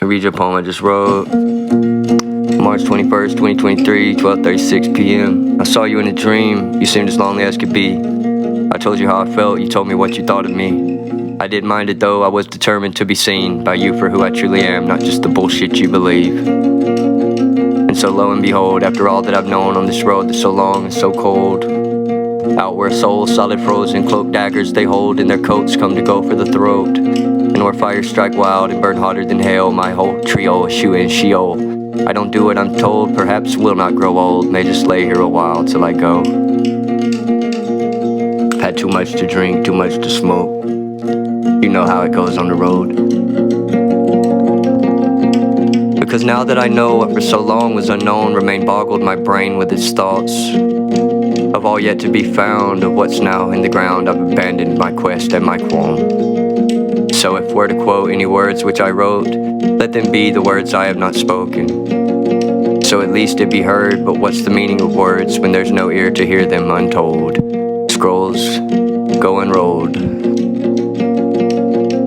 I read your poem I just wrote. March 21st, 2023, 12:36 p.m. I saw you in a dream. You seemed as lonely as could be. I told you how I felt. You told me what you thought of me. I didn't mind it though. I was determined to be seen by you for who I truly am, not just the bullshit you believe. And so lo and behold, after all that I've known on this road that's so long and so cold, out where souls, solid frozen, cloaked daggers they hold in their coats come to go for the throat. And where fires strike wild and burn hotter than hell, my whole trio eschew in Sheol. I don't do what I'm told, perhaps will not grow old, may just lay here a while till I go. Had too much to drink, too much to smoke. You know how it goes on the road. Because now that I know what for so long was unknown, remained boggled my brain with its thoughts of all yet to be found, of what's now in the ground. I've abandoned my quest and my qualm. So if we're to quote any words which I wrote, let them be the words I have not spoken. So at least it be heard, but what's the meaning of words when there's no ear to hear them untold? Scrolls go unrolled,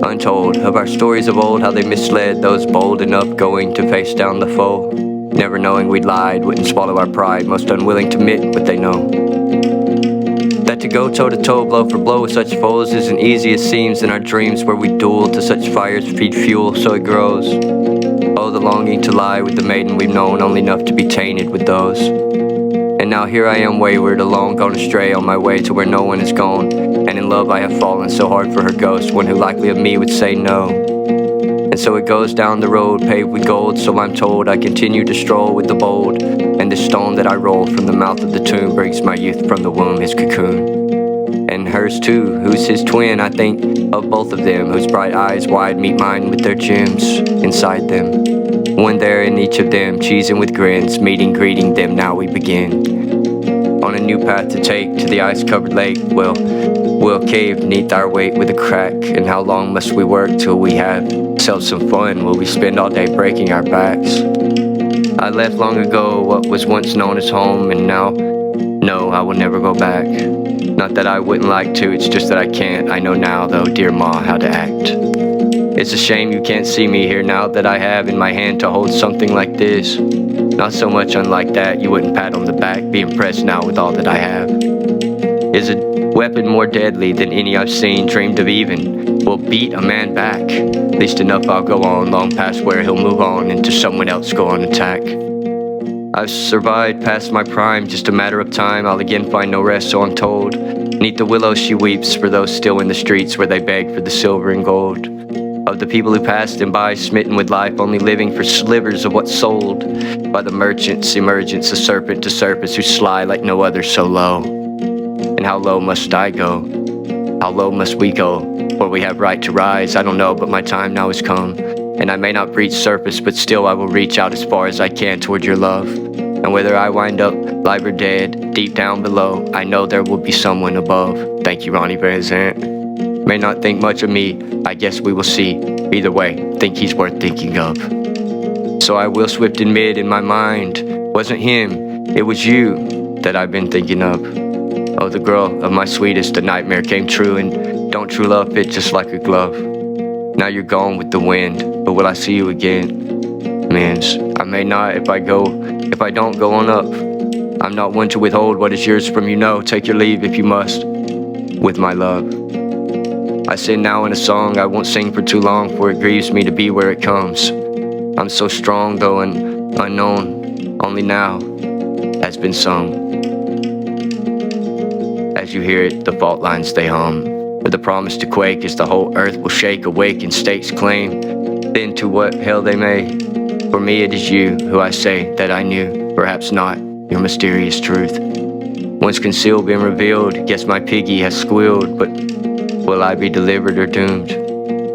untold, of our stories of old, how they misled those bold enough going to face down the foe. Never knowing we'd lied, wouldn't swallow our pride, most unwilling to admit what they know. That to go toe-to-toe, blow for blow with such foes isn't easy as seems in our dreams where we duel to such fires feed fuel so it grows. Oh, the longing to lie with the maiden we've known, only enough to be tainted with those. And now here I am wayward, alone, gone astray on my way to where no one is gone. And in love I have fallen so hard for her ghost, one who likely of me would say no. And so it goes down the road paved with gold, so I'm told I continue to stroll with the bold. And the stone that I roll from the mouth of the tomb brings my youth from the womb, his cocoon. And hers too, who's his twin, I think of both of them, whose bright eyes wide meet mine with their gems inside them. One there in each of them, cheesing with grins, meeting, greeting them, now we begin. On a new path to take to the ice-covered lake, we'll cave neath our weight with a crack. And how long must we work till we have ourselves some fun? Will we spend all day breaking our backs? I left long ago what was once known as home, and now, no, I will never go back. Not that I wouldn't like to, it's just that I can't. I know now, though, dear Ma, how to act. It's a shame you can't see me here now that I have in my hand to hold something like this. Not so much unlike that, you wouldn't pat on the back, be impressed now with all that I have. Is a weapon more deadly than any I've seen, dreamed of even, will beat a man back. At least enough I'll go on, long past where he'll move on into someone else go on attack. I've survived past my prime, just a matter of time, I'll again find no rest, so I'm told. Neath the willows she weeps for those still in the streets where they beg for the silver and gold. Of the people who passed and by, smitten with life, only living for slivers of what's sold. By the merchant's emergence, a serpent to surface, who's sly like no other, so low. And how low must I go? How low must we go? For we have right to rise, I don't know, but my time now has come. And I may not reach surface, but still I will reach out as far as I can toward your love. And whether I wind up live or dead, deep down below, I know there will be someone above. Thank you, Ronnie Van Zant. May not think much of me, I guess we will see. Either way, think he's worth thinking of. So I will swift admit in my mind, wasn't him, it was you that I've been thinking of. Oh, the girl of my sweetest, the nightmare came true, and don't true love fit just like a glove? Now you're gone with the wind, but will I see you again? Mans, I may not if I don't go on up. I'm not one to withhold what is yours from you, no, take your leave if you must, with my love. I say now in a song I won't sing for too long, for it grieves me to be where it comes. I'm so strong though and unknown, only now has been sung. As you hear it, the fault lines they hum, with the promise to quake as the whole earth will shake, awake in state's claim, then to what hell they may. For me it is you who I say that I knew, perhaps not, your mysterious truth. Once concealed been revealed, guess my piggy has squealed, but will I be delivered or doomed?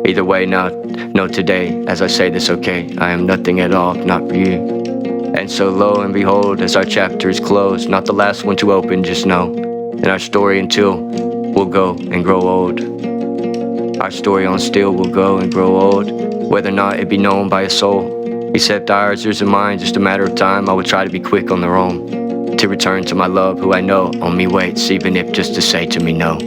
Either way, now, know today, as I say this, okay, I am nothing at all, if not for you. And so lo and behold, as our chapter is closed, not the last one to open, just know, and our story until we'll go and grow old. Our story on still will go and grow old, whether or not it be known by a soul. Except ours, yours and mine, just a matter of time, I will try to be quick on the roam, to return to my love, who I know on me waits, even if just to say to me no.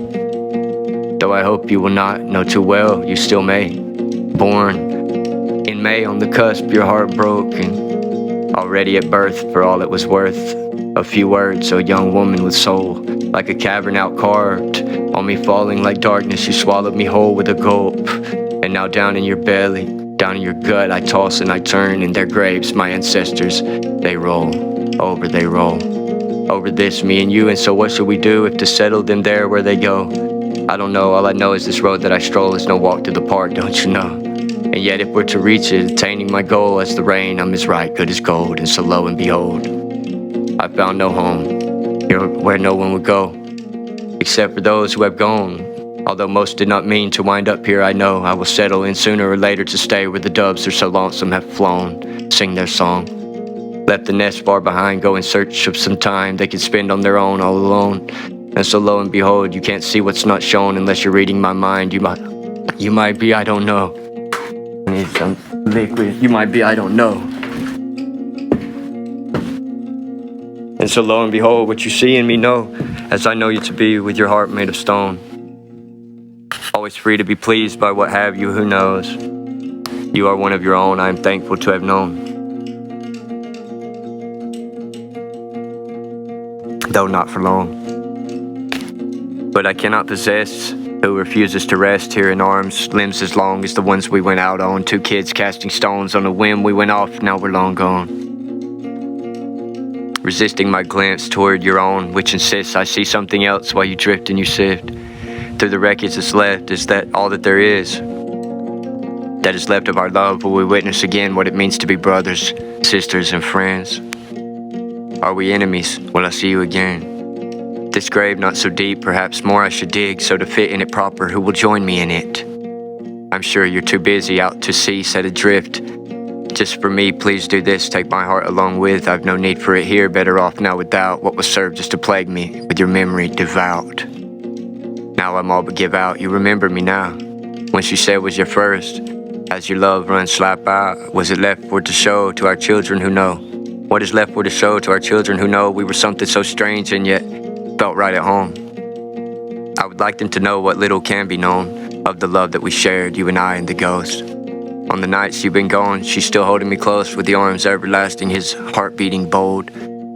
Though I hope you will not know too well, you still may. Born In May, on the cusp, your heart broke, and already at birth, for all it was worth, a few words, a young woman with soul, like a cavern outcarved. On me falling like darkness, you swallowed me whole with a gulp. And now down in your belly, down in your gut, I toss and I turn. In their graves, my ancestors, they roll, they roll. Over this, me and you, and so what should we do if to settle them there where they go? I don't know, all I know is this road that I stroll is no walk to the park, don't you know? And yet if we're to reach it, attaining my goal as the rain, I'm as right, good as gold, and so lo and behold, I found no home, here where no one would go, except for those who have gone. Although most did not mean to wind up here, I know I will settle in sooner or later to stay where the doves are so lonesome have flown, sing their song. Left the nest far behind, go in search of some time they could spend on their own, all alone. And so lo and behold, you can't see what's not shown unless you're reading my mind. You might be, I don't know. I need some liquid. You might be, I don't know. And so lo and behold, what you see in me know, as I know you to be, with your heart made of stone. Always free to be pleased by what have you, who knows. You are one of your own, I am thankful to have known. Though not for long. But I cannot possess who refuses to rest here in arms, limbs as long as the ones we went out on. 2 kids casting stones on a whim, we went off, now we're long gone. Resisting my glance toward your own, which insists I see something else while you drift and you sift. Through the wreckage that's left, is that all that there is? That is left of our love, will we witness again what it means to be brothers, sisters, and friends? Are we enemies? Will I see you again? This grave not so deep, perhaps more I should dig, so to fit in it proper, who will join me in it? I'm sure you're too busy out to sea, set adrift. Just for me, please do this, take my heart along with. I've no need for it here, better off now without what was served just to plague me, with your memory devout. Now I'm all but give out, you remember me now. When she said was your first, as your love runs slap out, was it left for to show to our children who know? What is left for to show to our children who know we were something so strange and yet felt right at home? I would like them to know what little can be known of the love that we shared, you and I and the ghost. On the nights you've been gone, she's still holding me close with the arms everlasting, his heart beating bold.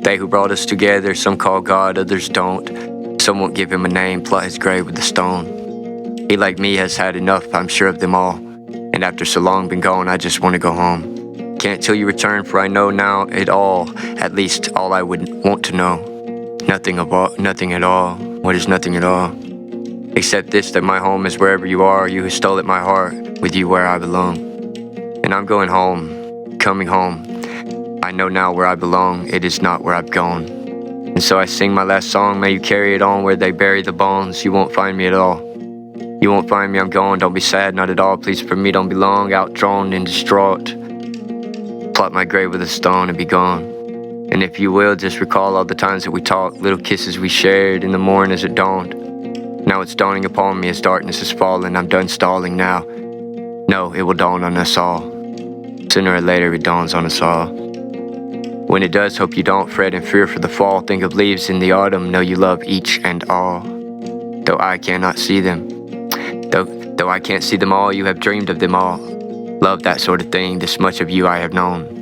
They who brought us together, some call God, others don't. Some won't give him a name, plot his grave with a stone. He like me has had enough, I'm sure of them all. And after so long been gone, I just want to go home. Can't till you return, for I know now it all, at least all I would want to know. Nothing at all. What is nothing at all? Except this, that my home is wherever you are, you who stole at my heart, with you where I belong. And I'm going home, coming home. I know now where I belong, it is not where I've gone. And so I sing my last song, may you carry it on where they bury the bones, you won't find me at all. You won't find me, I'm gone, don't be sad, not at all, please for me don't be long, outdrawn and distraught. Plot my grave with a stone and be gone. And if you will, just recall all the times that we talked, little kisses we shared in the morning as it dawned. Now it's dawning upon me as darkness is falling, I'm done stalling now. No, it will dawn on us all. Sooner or later it dawns on us all. When it does, hope you don't fret and fear for the fall. Think of leaves in the autumn, know you love each and all. Though I cannot see them, though I can't see them all, you have dreamed of them all. Love that sort of thing, this much of you I have known.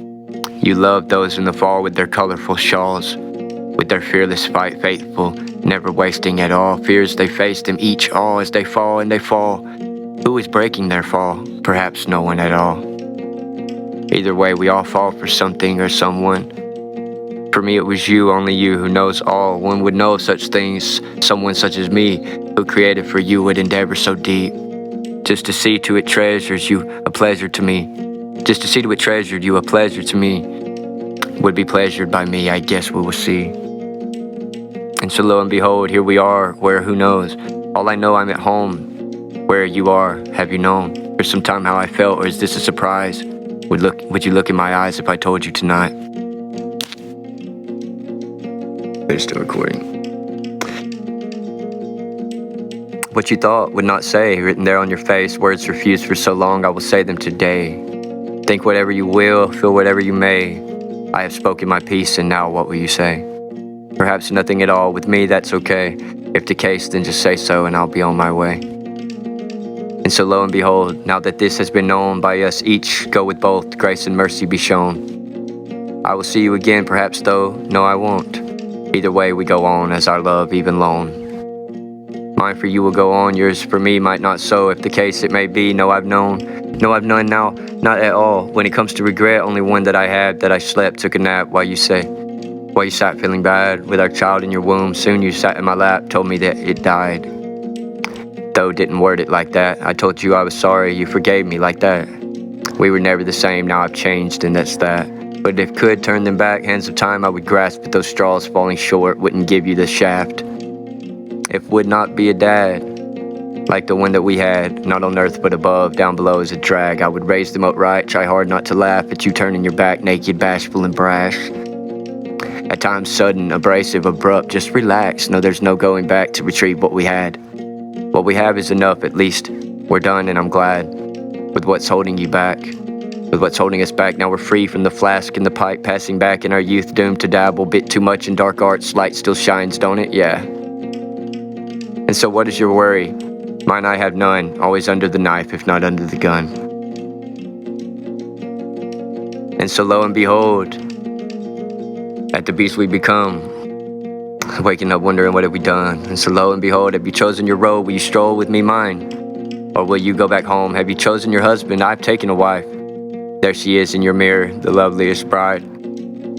You love those in the fall with their colorful shawls, with their fearless fight, faithful, never wasting at all. Fears they face them each all as they fall and they fall. Who is breaking their fall? Perhaps no one at all. Either way, we all fall for something or someone. For me, it was you, only you, who knows all. One would know of such things, someone such as me, who created for you would endeavor so deep. Just to see to it treasures you a pleasure to me. Just to see to it treasured you a pleasure to me. Would be pleasured by me, I guess we will see. And so lo and behold, here we are, where who knows? All I know I'm at home. Where you are, have you known? For some time how I felt, or is this a surprise? Would you look in my eyes if I told you tonight? It's still recording. What you thought would not say, written there on your face, words refused for so long, I will say them today. Think whatever you will, feel whatever you may. I have spoken my piece, and now what will you say? Perhaps nothing at all. With me, that's okay. If the case, then just say so, and I'll be on my way. And so lo and behold, now that this has been known by us each, go with both, grace and mercy be shown. I will see you again, perhaps though, no I won't. Either way we go on, as our love even lone. Mine for you will go on, yours for me might not so. If the case it may be, no I've known, no I've none now, not at all. When it comes to regret, only one that I had, that I slept, took a nap while you sat feeling bad with our child in your womb. Soon you sat in my lap, told me that it died. Though didn't word it like that, I told you I was sorry, you forgave me like that. We were never the same, now I've changed and that's that. But if could turn them back, hands of time I would grasp at those straws falling short, wouldn't give you the shaft. If would not be a dad, like the one that we had, not on earth but above, down below is a drag. I would raise them upright, try hard not to laugh at you turning your back, naked, bashful and brash. At times sudden, abrasive, abrupt, just relax, no there's no going back to retrieve what we had. What we have is enough, at least we're done and I'm glad. With what's holding you back, with what's holding us back, now we're free from the flask and the pipe, passing back in our youth, doomed to dabble, bit too much in dark arts, light still shines, don't it? Yeah. And so what is your worry? Mine I have none, always under the knife, if not under the gun. And so lo and behold, at the beast we become, waking up wondering what have we done. And so lo and behold, have you chosen your road? Will you stroll with me mine? Or will you go back home? Have you chosen your husband? I've taken a wife. There she is in your mirror, the loveliest bride.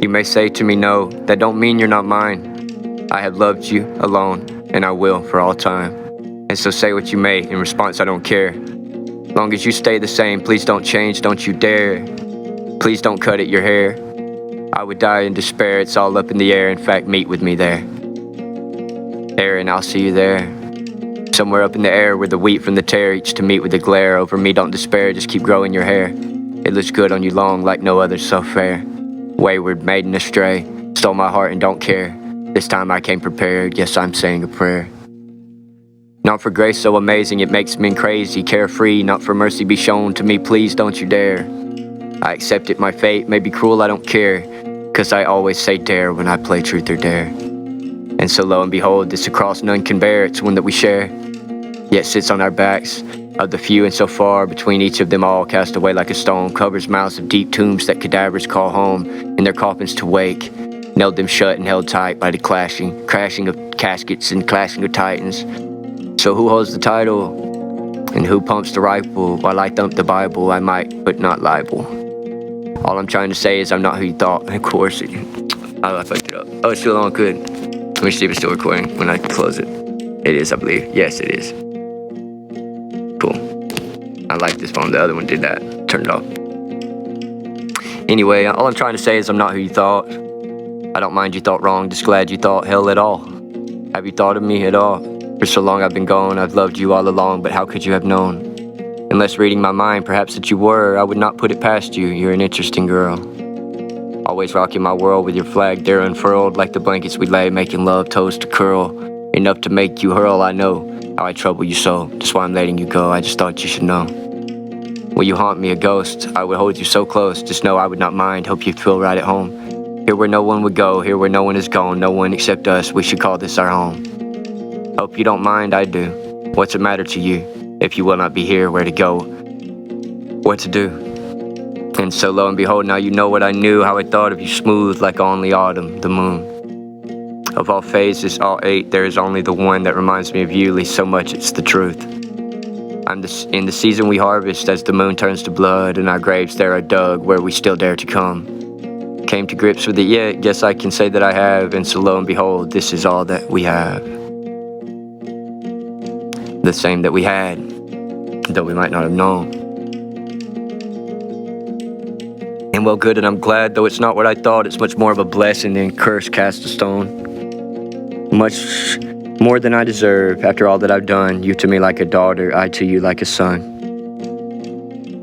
You may say to me no, that don't mean you're not mine. I have loved you alone, and I will for all time. And so say what you may, in response I don't care. Long as you stay the same, please don't change, don't you dare. Please don't cut at your hair. I would die in despair, it's all up in the air, in fact meet with me there. And I'll see you there. Somewhere up in the air where the wheat from the tare each to meet with the glare. Over me don't despair, just keep growing your hair. It looks good on you long like no other so fair. Wayward maiden astray, stole my heart and don't care. This time I came prepared, yes I'm saying a prayer. Not for grace so amazing it makes men crazy, carefree, not for mercy be shown to me, please don't you dare. I accept it, my fate may be cruel, I don't care, 'cause I always say dare when I play truth or dare. And so lo and behold, this a cross none can bear, it's one that we share, yet sits on our backs, of the few and so far, between each of them all, cast away like a stone, covers mouths of deep tombs that cadavers call home, in their coffins to wake, nailed them shut and held tight by the crashing of caskets and clashing of titans. So who holds the title, and who pumps the rifle, while I thump the Bible, I might, but not liable. All I'm trying to say is I'm not who you thought, of course, I fucked it up. Oh, it's still on, good. Let me see if it's still recording when I close it. It is, I believe. Yes, it is. Cool. I like this phone. The other one did that. Turned it off. Anyway, all I'm trying to say is I'm not who you thought. I don't mind you thought wrong, just glad you thought hell at all. Have you thought of me at all? For so long I've been gone, I've loved you all along, but how could you have known? Unless reading my mind, perhaps that you were, I would not put it past you. You're an interesting girl. Always rocking my world with your flag there unfurled, like the blankets we lay, making love, toes to curl. Enough to make you hurl, I know how I trouble you so. That's why I'm letting you go, I just thought you should know. Will you haunt me a ghost? I would hold you so close, just know I would not mind, hope you'd feel right at home. Here where no one would go, here where no one is gone, no one except us, we should call this our home. Hope you don't mind, I do. What's the matter to you? If you will not be here, where to go? What to do? And so lo and behold, now you know what I knew, how I thought of you, smooth like only autumn, the moon. Of all phases, all 8, there is only the one that reminds me of you, at least so much it's the truth. I'm in the season we harvest, as the moon turns to blood, and our graves there are dug, where we still dare to come. Came to grips with it yet, guess I can say that I have, and so lo and behold, this is all that we have. The same that we had, though we might not have known. And well good, and I'm glad, though it's not what I thought, it's much more of a blessing than curse cast a stone. Much more than I deserve, after all that I've done, you to me like a daughter, I to you like a son.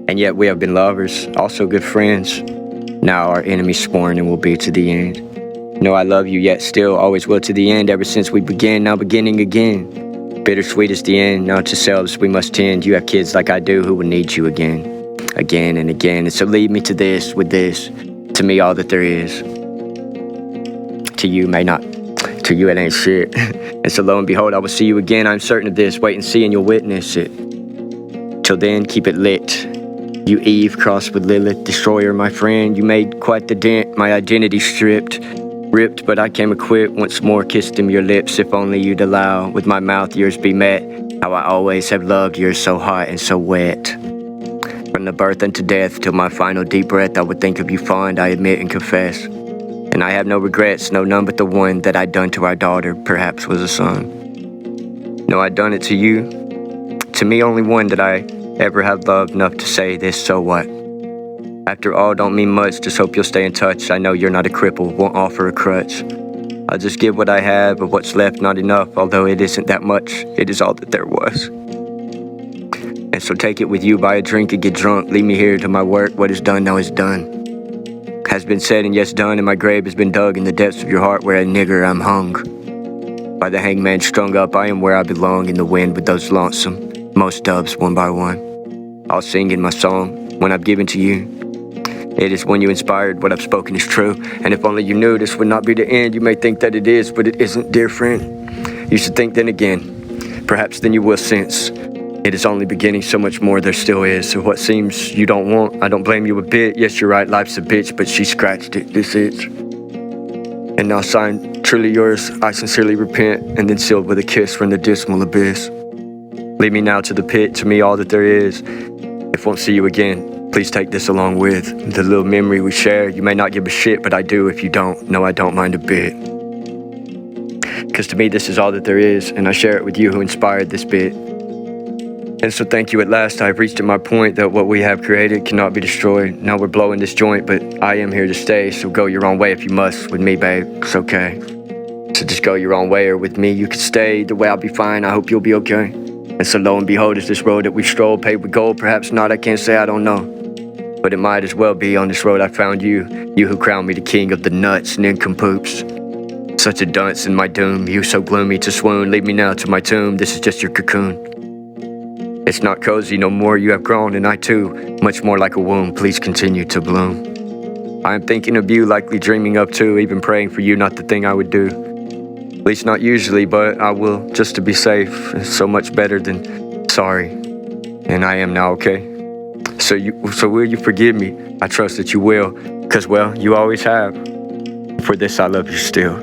And yet we have been lovers, also good friends, now our enemies sworn and will be to the end. No, I love you, yet still, always will to the end, ever since we began, now beginning again. Bittersweet is the end, now to selves we must tend, you have kids like I do who will need you again. Again and again, and so lead me to this, with this, to me all that there is. To you may not, to you it ain't shit. And so lo and behold, I will see you again, I'm certain of this, wait and see and you'll witness it. Till then, keep it lit. You Eve crossed with Lilith, destroyer, my friend. You made quite the dent, my identity stripped. Ripped, but I came equipped, once more kissed him your lips. If only you'd allow, with my mouth yours be met. How I always have loved yours so hot and so wet. From the birth unto death, till my final deep breath, I would think of you fond, I admit and confess. And I have no regrets, no none but the one that I'd done to our daughter, perhaps was a son. No, I'd done it to you. To me, only one that I ever have loved enough to say this, so what? After all, don't mean much, just hope you'll stay in touch. I know you're not a cripple, won't offer a crutch. I'll just give what I have, but what's left not enough, although it isn't that much, it is all that there was. And so take it with you, buy a drink and get drunk, leave me here to my work, what is done now is done. Has been said and yes done, and my grave has been dug in the depths of your heart where a nigger I'm hung. By the hangman strung up, I am where I belong in the wind with those lonesome, most dubs one by one. I'll sing in my song, when I've given to you. It is when you inspired, what I've spoken is true. And if only you knew this would not be the end, you may think that it is, but it isn't, dear friend. You should think then again, perhaps then you will sense. It is only beginning, so much more there still is. So what seems you don't want, I don't blame you a bit. Yes, you're right, life's a bitch, but she scratched it, this itch. And now signed, truly yours, I sincerely repent, and then sealed with a kiss from the dismal abyss. Lead me now to the pit, to me all that there is. If won't see you again, please take this along with the little memory we share. You may not give a shit, but I do if you don't. No, I don't mind a bit. Cause to me this is all that there is, and I share it with you who inspired this bit. And so thank you at last, I've reached at my point that what we have created cannot be destroyed. Now we're blowing this joint, but I am here to stay, so go your own way if you must. With me, babe, it's okay. So just go your own way, or with me you can stay. The way I'll be fine, I hope you'll be okay. And so lo and behold, is this road that we stroll paved with gold? Perhaps not, I can't say, I don't know. But it might as well be. On this road I found you, you who crowned me the king of the nuts, nincompoops. Such a dunce in my doom, you so gloomy to swoon. Lead me now to my tomb, this is just your cocoon. It's not cozy no more, you have grown, and I too, much more like a womb, please continue to bloom. I am thinking of you, likely dreaming of too, even praying for you, not the thing I would do. At least not usually, but I will, just to be safe. It's so much better than sorry. And I am now, okay? So will you forgive me? I trust that you will, cause well, you always have. For this I love you still.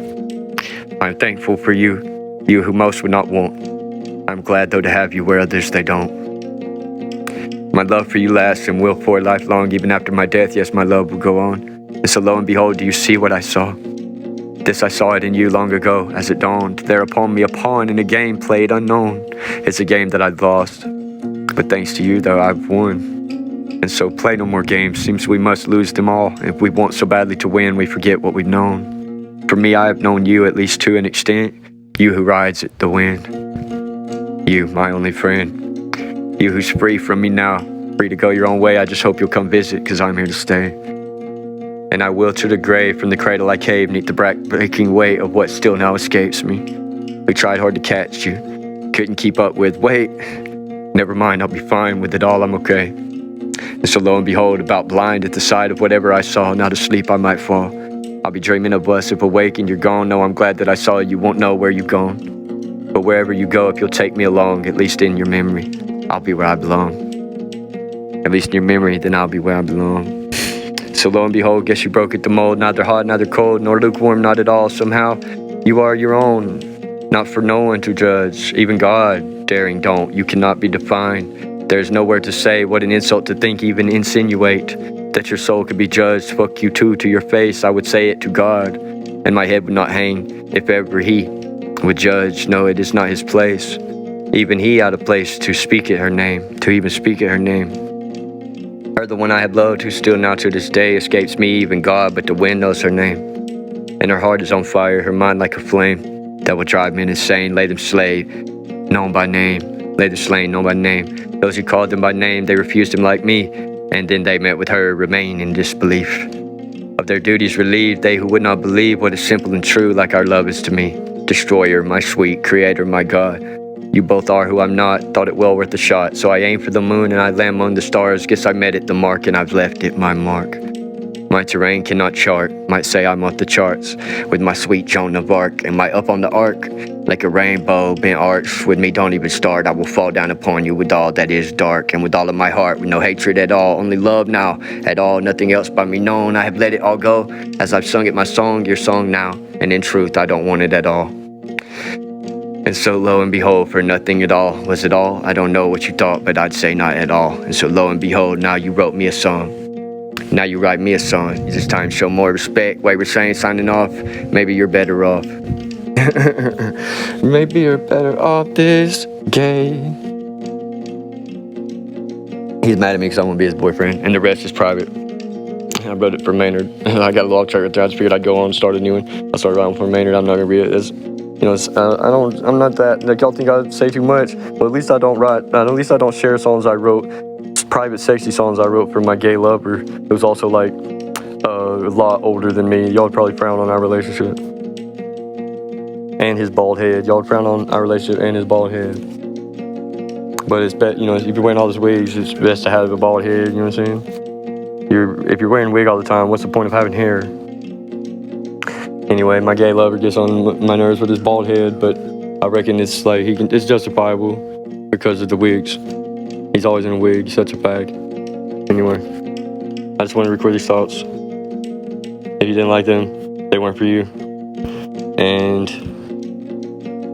I'm thankful for you, you who most would not want. I'm glad though to have you where others they don't. My love for you lasts and will for lifelong, even after my death, yes, my love will go on. And so lo and behold, do you see what I saw? This I saw it in you long ago, as it dawned. There upon me a pawn in a game played unknown. It's a game that I'd lost, but thanks to you though, I've won. And so play no more games, seems we must lose them all. If we want so badly to win, we forget what we've known. For me, I have known you at least to an extent. You who rides the wind. You, my only friend. You who's free from me now, free to go your own way. I just hope you'll come visit, cause I'm here to stay. And I will to the grave, from the cradle I cave, neath the breaking weight of what still now escapes me. We tried hard to catch you, couldn't keep up with, wait. Never mind, I'll be fine with it all, I'm okay. And so lo and behold, about blind at the sight of whatever I saw, not asleep I might fall. I'll be dreaming of us, if awake and you're gone. No, I'm glad that I saw you, won't know where you've gone. But wherever you go, if you'll take me along, at least in your memory, I'll be where I belong. At least in your memory, then I'll be where I belong. So lo and behold, guess you broke at the mold, neither hot, neither cold, nor lukewarm, not at all. Somehow, you are your own, not for no one to judge, even God, daring don't, you cannot be defined. There's nowhere to say, what an insult to think, even insinuate, that your soul could be judged. Fuck you too, to your face, I would say it to God, and my head would not hang, if ever he would judge. No, it is not his place, even he out of place to speak at her name, to even speak at her name. Her the one I had loved, who still now to this day escapes me, even God, but the wind knows her name. And her heart is on fire, her mind like a flame, that will drive men insane. Lay them slave, known by name, lay the slain, known by name. Those who called them by name, they refused him like me, and then they met with her, remain in disbelief. Of their duties relieved, they who would not believe what is simple and true, like our love is to me. Destroyer, my sweet creator, my God. You both are who I'm not, thought it well worth a shot. So I aim for the moon and I land among the stars. Guess I met it, the mark, and I've left it, my mark. My terrain cannot chart, might say I'm off the charts, with my sweet Joan of Arc, and my up on the arc, like a rainbow bent arch, with me don't even start, I will fall down upon you with all that is dark, and with all of my heart, with no hatred at all, only love now, at all, nothing else by me known, I have let it all go, as I've sung it my song, your song now, and in truth I don't want it at all. And so lo and behold, for nothing at all, was it all? I don't know what you thought, but I'd say not at all, and so lo and behold, now you wrote me a song. Now you write me a song. It's time to show more respect. While we're saying signing off, maybe you're better off. Maybe you're better off this gay. He's mad at me because I want to be his boyfriend, and the rest is private. I wrote it for Maynard. I got a log track right there. I just figured I'd go on and start a new one. I started writing for Maynard. I'm not gonna read it. I'm not that. Like, y'all think I say too much. Well, at least I don't write. At least I don't share songs I wrote. Private sexy songs I wrote for my gay lover, who's also like a lot older than me. Y'all would probably frown on our relationship. And his bald head. Y'all would frown on our relationship and his bald head. But it's if you're wearing all these wigs, it's best to have a bald head, you know what I'm saying? If you're wearing a wig all the time, what's the point of having hair? Anyway, my gay lover gets on my nerves with his bald head, but I reckon it's like it's justifiable because of the wigs. He's always in a wig, he's such a fag. Anyway, I just want to record these thoughts. If you didn't like them, they weren't for you. And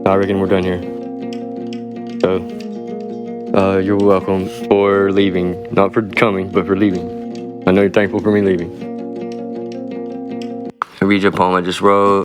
I reckon we're done here. So, you're welcome for leaving. Not for coming, but for leaving. I know you're thankful for me leaving. I read your poem I just wrote.